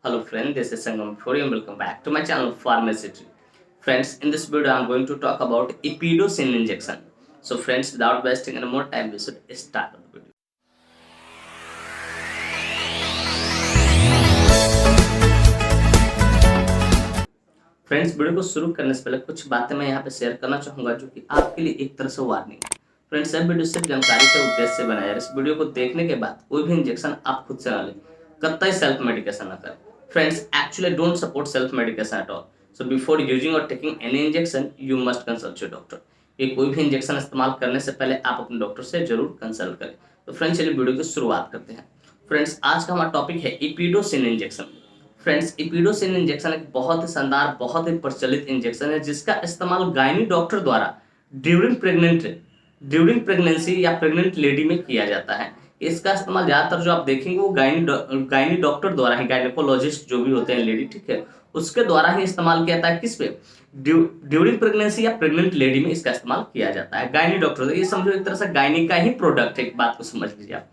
Hello friend, this is Sangam Fori and welcome back to my channel Pharmacy Tree. Friends, in this video I am going to talk about epidocin injection. So friends, without wasting any more time, we should start the video. Friends, video को शुरू करने से पहले कुछ बातें मैं यहाँ पे शेयर करना चाहूँगा जो कि आपके लिए एक तरह से वार्निंग है। फ्रेंड्स, यह वीडियो सिर्फ जानकारी के उद्देश्य से बनाया है। इस वीडियो को देखने के बाद कोई भी इंजेक्शन आप खुद से ना लें, कतई सेल्फ मेडिकेशन ना करें। Friends, actually don't support self medication at all. So before using और taking any injection you must consult your doctor. ये कोई भी इंजेक्शन इस्तेमाल करने से पहले आप अपने डॉक्टर से जरूर कंसल्ट करें। तो फ्रेंड्स, चलिए वीडियो की शुरुआत करते हैं। फ्रेंड्स, आज का हमारा टॉपिक है इपीडोसिन इंजेक्शन। फ्रेंड्स, इपीडोसिन इंजेक्शन एक बहुत ही शानदार, बहुत ही प्रचलित इंजेक्शन है जिसका इस्तेमाल गायनी डॉक्टर द्वारा ड्यूरिंग प्रेगनेंसी या प्रेग्नेंट लेडी में किया जाता है। इसका इस्तेमाल ज्यादातर जो आप देखेंगे वो गायनी डॉक्टर द्वारा ही, गायनेकोलॉजिस्ट जो भी होते हैं लेडी, ठीक है, उसके द्वारा ही इस्तेमाल किया जाता है। किस पे? ड्यूरिंग प्रेगनेंसी या प्रेग्नेंट लेडी में इसका इस्तेमाल किया जाता है। गायनी डॉक्टर, ये समझो एक तरह से गायनी का ही प्रोडक्ट है, एक बात को समझ लीजिए आप।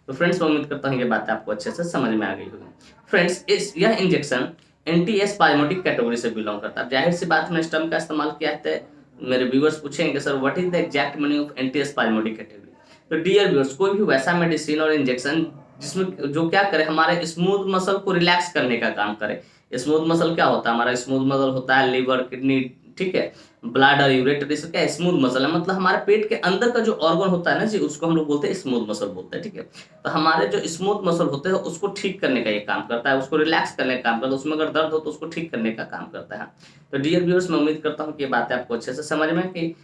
तो फ्रेंड्स, मैं उम्मीद करता हूँ ये बात आपको अच्छे से समझ में आ गई होगी। फ्रेंड्स, यह इंजेक्शन एंटीएस्पाज्मोटिक कैटेगरी से बिलोंग करता है। जाहिर सी बात, हमने इस टर्म का इस्तेमाल किया है। मेरे व्यूअर्स पूछेंगे sir what is the exact meaning of antispasmodic category. तो डियर व्यूअर्स, कोई भी वैसा मेडिसिन और इंजेक्शन जिसमें जो क्या करे, हमारे स्मूथ मसल को रिलैक्स करने का काम करे। स्मूथ मसल क्या होता है? हमारा स्मूथ मसल होता है लिवर, किडनी, ठीक है, ब्लैडर, यूरेटर, इसका क्या स्मूथ मसल है। मतलब हमारे पेट के अंदर का जो ऑर्गन होता है ना जी, उसको हम लोग बोलते हैं स्मूथ मसल बोलते हैं, ठीक है। तो हमारे जो स्मूथ मसल होते हैं उसको ठीक करने का ये काम करता है, उसको रिलैक्स करने का काम करता है, उसमें अगर दर्द हो तो उसको ठीक करने का काम करता है। तो डियर व्यूअर्स, मैं उम्मीद करता हूँ कि ये बातें आपको अच्छे से समझ में कि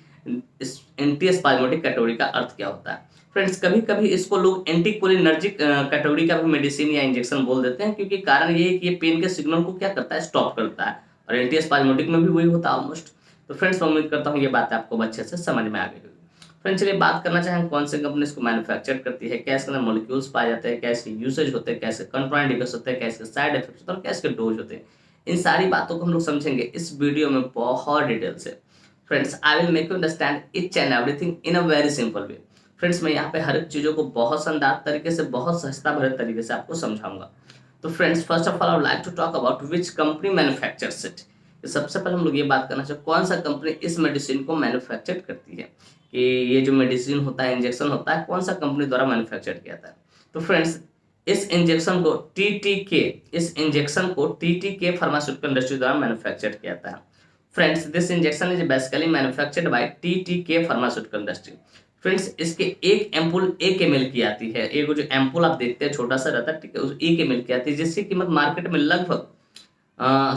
इस एंटीएस्पाज्मोटिक कैटेगरी का अर्थ क्या होता है। फ्रेंड्स, कभी कभी इसको लोग एंटीकोलिनर्जिक कैटेगरी का भी मेडिसिन या इंजेक्शन बोल देते हैं, क्योंकि कारण ये है कि ये पेन के सिग्नल को क्या करता है, स्टॉप करता है। और एंटीएस्पाज्मोटिक में भी वही होता है ऑलमोस्ट। तो फ्रेंड्स, मैं उम्मीद करता हूँ ये बात आपको अच्छे से समझ में आ गई होगी। फ्रेंड्स, चलिए बात करना चाहें कौन सी कंपनी इसको मैन्युफैक्चर करती है, क्या इसके अंदर मॉलिक्यूल्स पाए जाते हैं, क्या इसके यूसेज होते हैं, क्या इसके कंट्राइंडिकेशंस होते हैं, क्या इसके साइड इफेक्ट्स होते हैं और क्या इसके डोज होते हैं। इन सारी बातों को हम लोग समझेंगे इस वीडियो में बहुत डिटेल से। Friends, I will make you understand each and everything in a very simple way. Friends, मैं यहाँ पे हर एक चीज़ों को बहुत शानदार तरीके से, बहुत सस्ता भरे तरीके से आपको समझाऊंगा। तो friends, first of all I would like to talk about which company manufactures it. सबसे पहले हम लोग ये बात करना चाहिए कौन सा कंपनी इस मेडिसिन को मैन्युफैक्चर करती है, कि ये जो मेडिसिन होता है, इंजेक्शन होता है, कौन सा कंपनी द्वारा मैन्युफैक्चर किया जाता है। तो फ्रेंड्स, इस इंजेक्शन को टीटीके फार्मास्यूटिकल इंडस्ट्री द्वारा मैन्युफैक्चर किया जाता है। Friends, this injection is basically manufactured by TTK pharmaceutical industry. Friends, इसके एक एम्पुल 1 ml की आती है। एक जो एम्पुल आप देखते हैं छोटा सा रहता है, ठीक है, उस 1 ml की आती है, जिसकी कीमत मार्केट में लगभग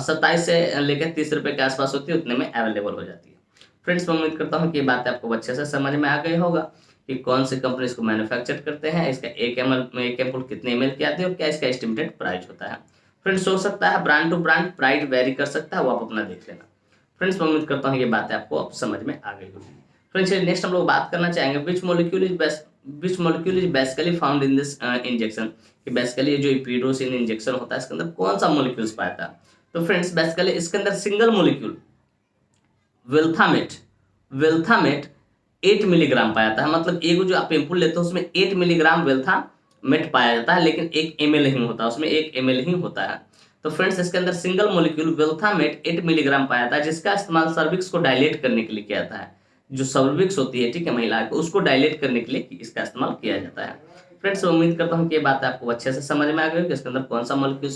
27 से लेकर 30 रुपए के आसपास होती है, उतने में अवेलेबल हो जाती है। फ्रेंड्स, मैं उम्मीद करता हूँ कि ये बात आपको अच्छे से समझ में आ गई होगा कि कौन सी कंपनी इसको मैन्युफैक्चर करते हैं, इसका एक एम्पुल कितने ml की आती है और क्या इसका एस्टिमेटेड प्राइस होता है। फ्रेंड्स, हो सकता है brand to brand price vary कर सकता है, वो आप अपना देख लेना। फ्रेंड्स, मैं उम्मीद करता हूँ ये बातें आपको अब समझ में आ गई होगी। फ्रेंड्स, नेक्स्ट हम लोग बात करना चाहेंगे which molecule is basically found in this injection, कि बेसिकली ये जो इपीडोसिन इंजेक्शन होता है इसके अंदर कौन सा मॉलिक्यूल्स पाया था। तो फ्रेंड्स, बेसिकली इसके अंदर सिंगल मॉलिक्यूल वेल्थामेट 8 मिलीग्राम पाया जाता है। मतलब एक जो आप एम्पुल लेते हो उसमें 8 मिलीग्राम वेल्थामेट पाया जाता है, लेकिन 1 ml ही होता है, उसमें 1 ml ही होता है। तो फ्रेंड्स, इसके अंदर सिंगल मॉलिक्यूल वेल्थामेट 8 मिलीग्राम पाया जाता है, जिसका इस्तेमाल सर्विक्स को डायलेट करने के लिए किया जाता है। जो सर्विक्स होती है, ठीक है, महिला को, उसको डायलेट करने के लिए इसका इस्तेमाल किया जाता है। फ्रेंड्स, उम्मीद करता हूँ कि ये बात आपको अच्छे से समझ में आ गई कि इसके अंदर कौन सा मॉलिक्यूल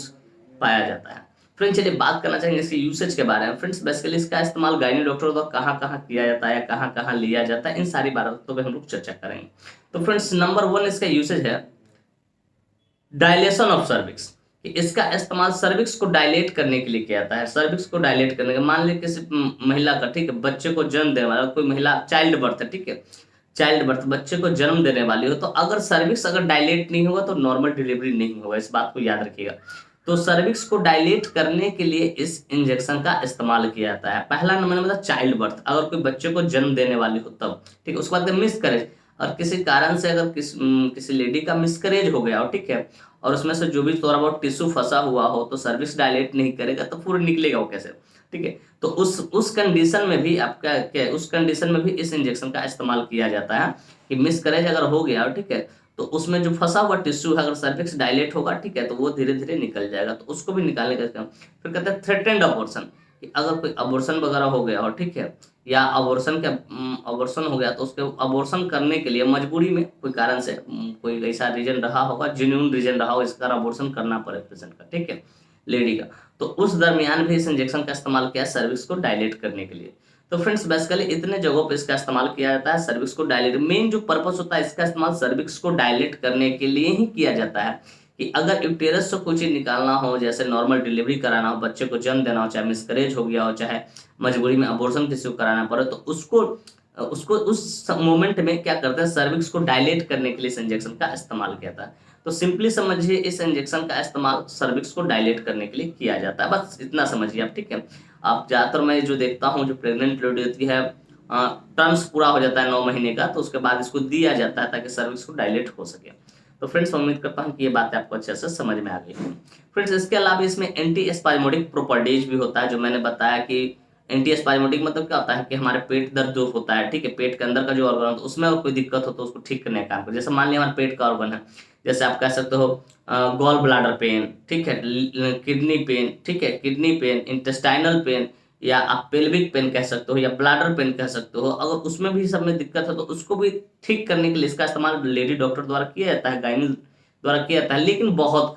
पाया जाता है। फ्रेंड्स, चलिए बात करना चाहेंगे इसके यूसेज के बारे में। फ्रेंड्स, बेसिकली इसका इस्तेमाल गायनी डॉक्टर द्वारा कहाँ कहाँ किया जाता है, कहाँ कहाँ लिया जाता है, इन सारी बातों पे हम लोग चर्चा करेंगे। तो फ्रेंड्स, नंबर 1 इसका यूसेज है डायलेशन ऑफ सर्विक्स। इसका इस्तेमाल सर्विक्स को डायलेट करने के लिए किया जाता है। सर्विक्स को डायलेट करने का, मान लीजिए किसी महिला का, ठीक है, बच्चे को जन्म देने वाला कोई महिला, चाइल्ड बर्थ है, ठीक है, चाइल्ड बर्थ, बच्चे को जन्म देने वाली हो, तो अगर सर्विक्स अगर डायलेट नहीं होगा तो नॉर्मल डिलीवरी नहीं होगा, इस बात को याद रखिएगा। तो सर्विक्स को डायलेट करने के लिए इस इंजेक्शन का इस्तेमाल किया जाता है। पहला नंबर मतलब चाइल्ड बर्थ, अगर कोई बच्चे को जन्म देने वाली हो तब, ठीक है। उसके बाद मिसकैरेज, और किसी कारण से अगर किसी लेडी का मिसकैरेज हो गया हो, ठीक है, और उसमें से जो भी थोड़ा बहुत टिश्यू फंसा हुआ हो, तो सर्विक्स डायलेट नहीं करेगा तो पूरा निकलेगा वो कैसे, ठीक है। तो उस कंडीशन में भी आपका क्या, उस कंडीशन में भी इस इंजेक्शन का इस्तेमाल किया जाता है कि मिसकैरेज अगर हो गया, ठीक है, तो तो उसमें जो फंसा हुआ टिश्यू है, अगर सर्विक्स डायलेट होगा, ठीक है, तो वो धीरे धीरे निकल जाएगा, तो उसको भी निकालने का काम। फिर कहते हैं थ्रेटेंड अबॉर्शन, कि अगर कोई अबॉर्शन वगैरह हो गया हो, ठीक है, या अबॉर्शन हो गया, तो उसके अबॉर्शन करने के लिए मजबूरी में कोई कारण से कोई ऐसा रीजन रहा होगा, जेन्युइन रीजन रहा हो, इसका अबॉर्शन करना पड़े पेशेंट का, ठीक है, लेडी का, तो उस दरमियान भी इस इंजेक्शन का इस्तेमाल किया सर्विक्स को डायलेट करने के लिए। तो फ्रेंड्स बेसिकली इतने जगहों पे इसका इस्तेमाल किया जाता है सर्विक्स को डायलेट। मेन जो पर्पस होता है इसका इस्तेमाल सर्विक्स को डायलेट करने के लिए ही किया जाता है, कि अगर यूटेरस से कुछ निकालना हो, जैसे नॉर्मल डिलीवरी कराना हो, बच्चे को जन्म देना हो, चाहे मिसकरेज हो गया हो, चाहे मजबूरी में अबॉर्शन किसी को कराना पड़े, तो उसको उसको उस मोमेंट में क्या करते हैं, सर्विक्स को डायलेट करने के लिए इस इंजेक्शन का इस्तेमाल किया जाता है। तो सिंपली समझिए, इस इंजेक्शन का इस्तेमाल सर्विक्स को डायलेट करने के लिए किया जाता है, बस इतना समझिए आप, ठीक है। आप ज़्यादातर मैं जो देखता हूँ, जो प्रेग्नेंट लेडी होती है, टर्म्स पूरा हो जाता है 9 महीने का, तो उसके बाद इसको दिया जाता है ताकि सर्विक्स को डायलेट हो सके। तो फ्रेंड्स उम्मीद करता हूँ कि ये बात आपको अच्छे से समझ में आ गई है। फ्रेंड्स इसके अलावा इसमें एंटी स्पाज्मोडिक प्रॉपर्टीज भी होता है, जो मैंने बताया कि एंटी स्पाज्मोडिक मतलब क्या होता है, कि हमारे पेट दर्द जो होता है, ठीक है, पेट के अंदर का जो ऑर्गन होता है उसमें कोई दिक्कत हो तो उसको ठीक करने का काम करता है। जैसे मान लिया हमारे पेट का ऑर्गन है, जैसे आप कह सकते हो गॉल ब्लाडर पेन, ठीक है, किडनी पेन, ठीक है, किडनी पेन, इंटेस्टाइनल पेन, या आप पेल्विक पेन कह सकते हो, या ब्लाडर पेन कह सकते हो, अगर उसमें भी सब में दिक्कत है तो उसको भी ठीक करने के लिए इसका इस्तेमाल लेडी डॉक्टर द्वारा किया जाता है, गायनी द्वारा किया जाता है, लेकिन बहुत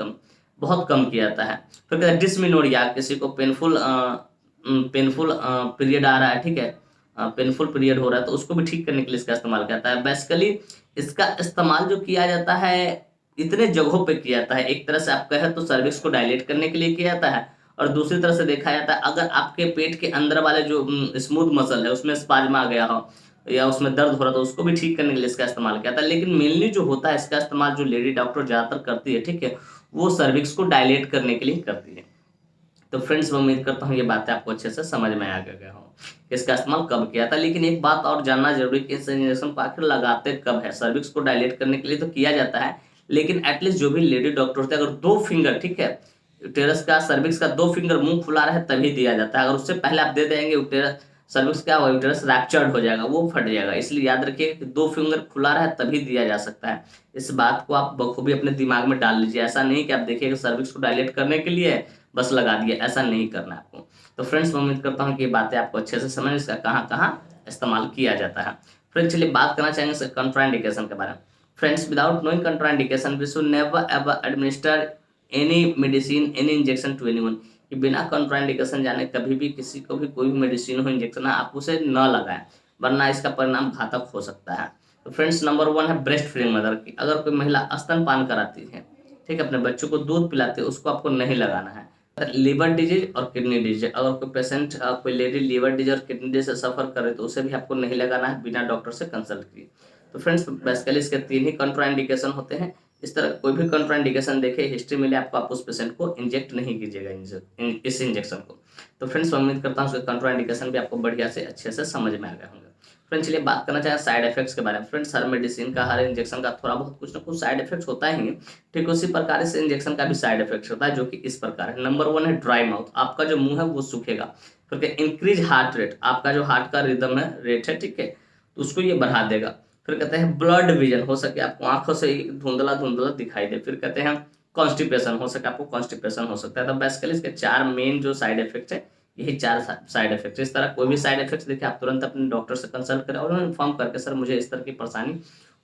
कम किया जाता है। फिर कहते हैं डिस्मेनोरिया, किसी को पेनफुल पीरियड आ रहा है, ठीक है, पेनफुल पीरियड हो रहा है, तो उसको भी ठीक करने के लिए इसका इस्तेमाल किया जाता है। बेसिकली इसका इस्तेमाल जो किया जाता है इतने जगहों पे किया जाता है, एक तरह से आप कहें तो सर्विक्स को डायलेट करने के लिए किया जाता है, और दूसरी तरह से देखा जाता है अगर आपके पेट के अंदर वाले जो स्मूथ मसल है उसमें स्पाज्म आ गया हो, या उसमें दर्द हो रहा तो उसको भी ठीक करने के लिए इसका इस्तेमाल किया जाता है। लेकिन मेनली जो होता है इसका इस्तेमाल जो लेडी डॉक्टर ज़्यादातर करती है, ठीक है, वो सर्विक्स को डायलेट करने के लिए करती है। तो फ्रेंड्स मैं उम्मीद करता हूँ ये बातें आपको अच्छे से समझ में आ गया हो, इसका इस्तेमाल कब किया था। लेकिन एक बात और जानना जरूरी कि इस इंजेक्शन को आखिर लगाते कब है। सर्विक्स को डायलेट करने के लिए तो किया जाता है, लेकिन एटलीस्ट जो भी लेडी डॉक्टर होते हैं, अगर 2 फिंगर, ठीक है, यूटेरस का सर्विक्स का 2 फिंगर मुंह खुला रहे तभी दिया जाता है। अगर उससे पहले आप दे देंगे यूटेरस सर्विक्स क्या होगा, यूटेरस रैप्चर्ड हो जाएगा, वो फट जाएगा। इसलिए याद रखिए कि 2 फिंगर खुला रहे तभी दिया जा सकता है। इस बात को आप बखूबी अपने दिमाग में डाल लीजिए। ऐसा नहीं कि आप देखिए कि सर्विक्स को डायलेट करने के लिए बस लगा दिया, ऐसा नहीं करना आपको। तो फ्रेंड्स मैं उम्मीद करता हूँ कि ये बातें आपको अच्छे से समझ, इसका कहाँ कहाँ इस्तेमाल किया जाता है। फ्रेंड्स चलिए बात करना चाहेंगे इसके कंट्राइंडिकेशन के बारे में। Friends without knowing contraindication we should never ever administer any medicine any injection to anyone, कि बिना कंट्राइंडिकेशन जाने कभी भी किसी को भी कोई भी मेडिसिन हो, इंजेक्शन है, आप उसे न लगाएं, वरना इसका परिणाम घातक हो सकता है। तो फ्रेंड्स नंबर 1 है ब्रेस्ट फीडिंग मदर की। अगर कोई महिला स्तनपान कराती है, ठीक है, अपने बच्चों को दूध पिलाती है, उसको आपको नहीं लगाना है। लीवर डिजीज और किडनी डिजीज, अगर कोई पेशेंट कोई लेडी लीवर डिजीज और किडनी डिजीज से सफर करे तो उसे भी आपको नहीं लगाना है बिना डॉक्टर से कंसल्ट किए। तो फ्रेंड्स बेसिकली इसके 3 ही कंट्राइंडिकेशन होते हैं। इस तरह कोई भी कंट्राइंडिकेशन देखे, हिस्ट्री मिले आपको, आप उस पेशेंट को इंजेक्ट नहीं कीजिएगा इस इंजेक्शन को। तो फ्रेंड्स मैं उम्मीद करता हूँ उसके कंट्राइंडिकेशन भी आपको बढ़िया से अच्छे से समझ में आ गए होंगे। फ्रेंड्स चलिए बात करना चाहें साइड इफेक्ट्स के बारे में। फ्रेंड्स हर मेडिसिन का, हर इंजेक्शन का थोड़ा बहुत कुछ ना कुछ साइड इफेक्ट्स होता ही है, ठीक उसी प्रकार इस इंजेक्शन का भी साइड इफेक्ट्स होता है, जो कि इस प्रकार है। नंबर 1 है ड्राई माउथ, आपका जो मुंह है वो सूखेगा। फिर इंक्रीज हार्ट रेट, आपका जो हार्ट का रिदम है, रेट है, ठीक है, तो उसको ये बढ़ा देगा। फिर कहते हैं ब्लड विजन, हो सके आपको आंखों से धुंधला धुंधला दिखाई दे। फिर कहते हैं कॉन्स्टिपेशन, हो सके आपको कॉन्स्टिपेशन हो सकता है। तो बेसिकली इसके 4 मेन जो साइड इफेक्ट्स है, यही 4 साइड इफेक्ट्स। इस तरह कोई भी साइड इफेक्ट्स देखिए आप तुरंत अपने डॉक्टर से कंसल्ट करें और उन्हें इन्फॉर्म करके सर मुझे इस तरह की परेशानी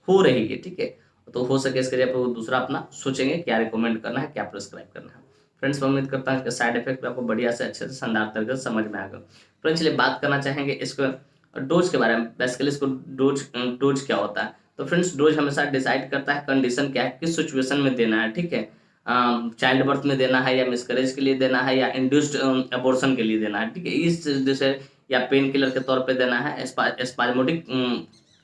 हो रही है, ठीक है, तो हो सके इसके जगह पर वो दूसरा अपना सोचेंगे क्या रिकमेंड करना है, क्या प्रिस्क्राइब करना है। फ्रेंड्स मैं उम्मीद करता हूँ इसके साइड इफेक्ट आपको बढ़िया से अच्छे से शानदार तरीके से समझ में आ गया। फ्रेंड्स चलिए बात करना चाहेंगे इसको डोज के बारे में। बेसिकली इसको डोज क्या होता है। तो फ्रेंड्स डोज हमेशा डिसाइड करता है कंडीशन क्या है, किस सिचुएशन में देना है, ठीक है, चाइल्ड बर्थ में देना है, या मिसकरेज के लिए देना है, या इंड्यूस्ड अबॉर्शन के लिए देना है, ठीक है, इस जैसे, या पेन किलर के तौर पे देना है, स्पाज्मोडिक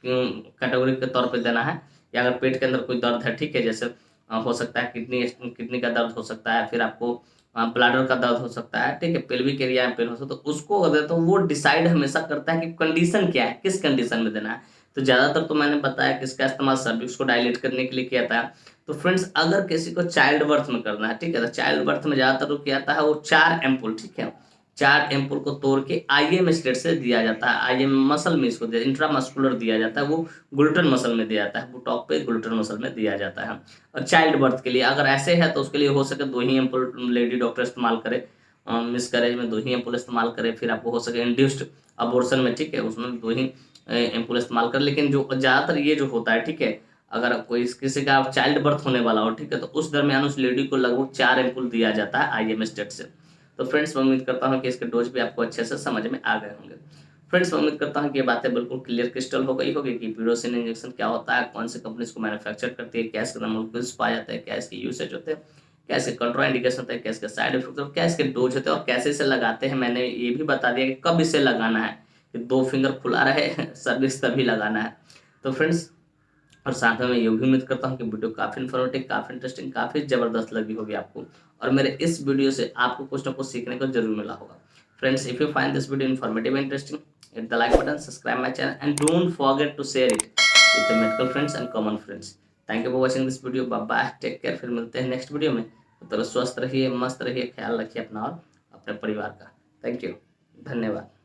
कैटेगरी के तौर पे देना है, या अगर पेट के अंदर कोई दर्द है, ठीक है, जैसे हो सकता है किडनी का दर्द हो सकता है, फिर आपको ब्लाडर का दर्द हो सकता है, ठीक है, पेल्विक एरिया में पेन हो सकता है, तो उसको अगर तो वो डिसाइड हमेशा करता है कि कंडीशन क्या है, किस कंडीशन में देना है। तो ज़्यादातर तो मैंने बताया कि इसका इस्तेमाल सर्विक्स को डायलेट करने के लिए किया था। तो फ्रेंड्स अगर किसी को चाइल्ड बर्थ में करना है, ठीक है, तो चाइल्ड बर्थ में ज़्यादातर किया जाता है वो 4 एम्पुल, ठीक है, 4 एम्पुल को तोड़ के आईएम स्टेट से दिया जाता है। आईएम मसल में इसको इंट्रामस्कुलर दिया जाता है, वो ग्लूटन मसल में दिया जाता है, वो टॉप पे ग्लूटन मसल में दिया जाता है। और चाइल्ड बर्थ के लिए अगर ऐसे है तो उसके लिए हो सके 2 ही एम्पुल लेडी डॉक्टर इस्तेमाल करे, मिसकैरेज में 2 ही एम्पुल इस्तेमाल करे, फिर आपको हो सके इंड्यूस्ड अबॉर्शन में, ठीक है, उसमें 2 ही एम्पुल इस्तेमाल कर। लेकिन जो ज़्यादातर ये जो होता है, ठीक है, अगर कोई किसी का चाइल्ड बर्थ होने वाला हो, ठीक है, तो उस दरमियान उस लेडी को लगभग 4 एम्पुल दिया जाता है आईएम स्टेट से। तो फ्रेंड्स मैं उम्मीद करता हूँ कि इसके डोज भी आपको अच्छे से समझ में आ गए होंगे। फ्रेंड्स मैं उम्मीद करता हूँ कि ये बातें बिल्कुल क्लियर क्रिस्टल हो गई होगी कि पिरोसिन इंजेक्शन क्या होता है, कौन सी कंपनी इसको मैन्युफैक्चर करती है, क्या इसके मोलेक्युल्स पाए जाते हैं, क्या इसके यूसेज होते हैं, क्या इसके कंट्रोल इंडिकेशन होता है, क्या इसके साइड इफेक्ट होते हैं, क्या इसके डोज होते हैं और कैसे इसे लगाते हैं। मैंने ये भी बता दिया कि कब इसे लगाना है, कि 2 फिंगर खुला रहे सर्विस तभी लगाना है। तो फ्रेंड्स और साथ में मैं ये भी उम्मीद करता हूँ कि वीडियो काफ़ी इन्फॉर्मेटिव, काफ़ी इंटरेस्टिंग, काफ़ी ज़बरदस्त लगी होगी आपको, और मेरे इस वीडियो से आपको कुछ ना कुछ सीखने को जरूर मिला होगा। Friends, if you find this video informative and interesting, hit the like button, subscribe my channel and don't forget to share it with the medical friends and common friends. Thank you for watching this video. Bye bye, take care. फिर मिलते हैं next video में। तो स्वस्थ रहिए, मस्त रहिए, ख्याल रखिए अपना और अपने परिवार का। थैंक यू, धन्यवाद।